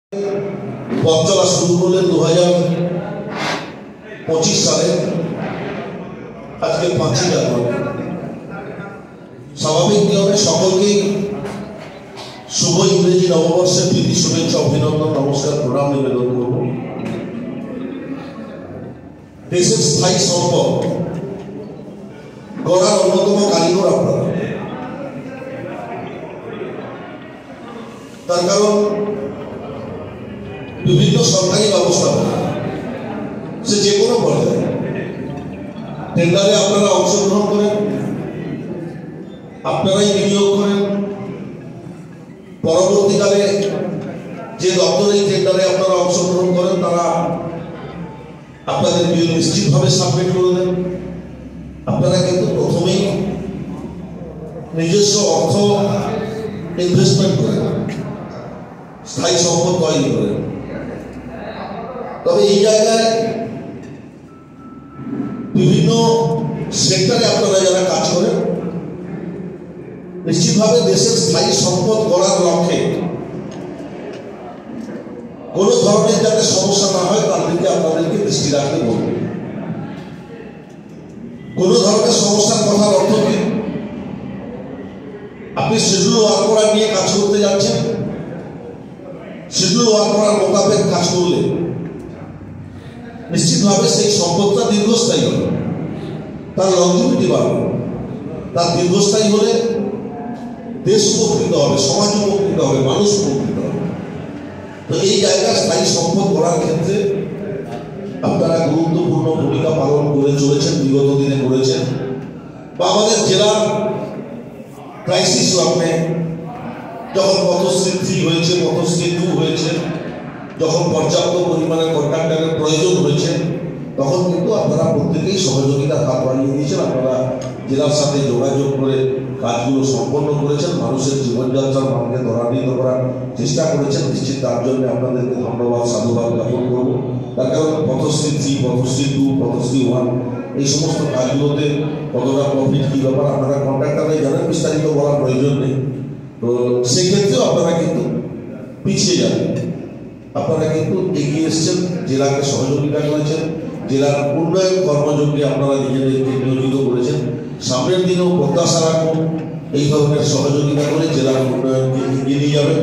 পথ চলা শুরু করলেন 2025 সালে। আজকে 5ই জানুয়ারি। স্বাভাবিক নিয়মে সকলকেই শুভ ইংরেজি নববর্ষের প্রীতি শুভেচ্ছা অভিনন্দন নমস্কার প্রণাম নিবেদন করব। দেশের স্থায়ী সম্পদ গড়ার অন্যতম কারিগর আপনারা। তার কারণ বিভিন্ন সরকারি ব্যবস্থাপনা সে যে কোনো পর্যায়ে টেন্ডারে আপনারা অংশগ্রহণ করেন, আপনারাই বিনিয়োগ করেন। পরবর্তীকালে যে দপ্তরের টেন্ডারে আপনারা অংশগ্রহণ করেন তারা আপনাদের বিল নিশ্চিতভাবে সাবমিট করে দেন। আপনারা কিন্তু প্রথমেই নিজস্ব অর্থ ইনভেস্টমেন্ট করেন, স্থায়ী সম্পদ তৈরি করেন। তবে এই জায়গায় বিভিন্ন সেক্টরে আপনারা যারা কাজ করেন নিশ্চিতভাবে দেশের স্থায়ী সম্পদ গড়ার লক্ষ্যে কোনো ধরনের যাতে সমস্যা না হয় তার দিকে আপনাদেরকে দৃষ্টি রাখতে বলব। কোনো ধরনের সমস্যার কথার অর্থ কি? আপনি শিডিউল ওয়ার্কার নিয়ে কাজ করতে যাচ্ছেন, শিডিউল ওয়ার্কার মোতাবেক কাজ করলে নিশ্চিতভাবে সেই সম্পদটা দীর্ঘস্থায়ী হবে, তার লংজিভিটি বাড়বে। তার দীর্ঘস্থায়ী হলে দেশ উপকৃত হবে, সমাজ উপকৃত হবে, মানুষ উপকৃত হবে। তো এই জায়গায় স্থায়ী সম্পদ গড়ার ক্ষেত্রে আপনারা গুরুত্বপূর্ণ ভূমিকা পালন করে চলেছেন, বিগত দিনে করেছেন। বা আমাদের জেলার ক্রাইসিস লগ্নে যখন পথশ্রী 3 হয়েছে, পথশ্রী 2 হয়েছে, যখন পর্যাপ্ত পরিমাণে কন্ট্রাক্টরের প্রয়োজন হয়েছে তখন কিন্তু আপনারা প্রত্যেকেই সহযোগিতার হাত বাড়িয়ে দিয়েছেন। আপনারা জেলার সাথে যোগাযোগ করে কাজগুলো সম্পন্ন করেছেন, মানুষের জীবনযাত্রার মানকে ত্বরান্বিত করার চেষ্টা করেছেন। নিশ্চিত তার জন্য আপনাদেরকে ধন্যবাদ সাধুবাদ জ্ঞাপন করবো। তার কারণ পথশ্রী 3, পথশ্রী 2, পথশ্রী 1 এই সমস্ত কাজগুলোতে কতটা প্রফিট কী ব্যাপার আপনারা কন্ট্রাক্টরে জানেন, বিস্তারিত বলার প্রয়োজন নেই। তো সেক্ষেত্রেও আপনারা কিন্তু পিছিয়ে যাবেন। আপনারা কিন্তু এগিয়ে এসছেন, জেলাকে সহযোগিতা করেছেন, জেলার উন্নয়ন কর্মযজ্ঞে আপনারা নিজেদেরকে নিয়োজিত করেছেন। সামনের দিনেও প্রত্যাশা রাখুন এই ধরনের সহযোগিতা করে জেলার উন্নয়নকে এগিয়ে নিয়ে যাবেন।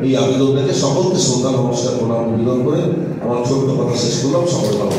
এই আবেদন থেকে সকলকে শ্রদ্ধা নমস্কার প্রণাম নিবেদন করে আমার ছোট্ট কথা শেষ করলাম। সকল ভালো।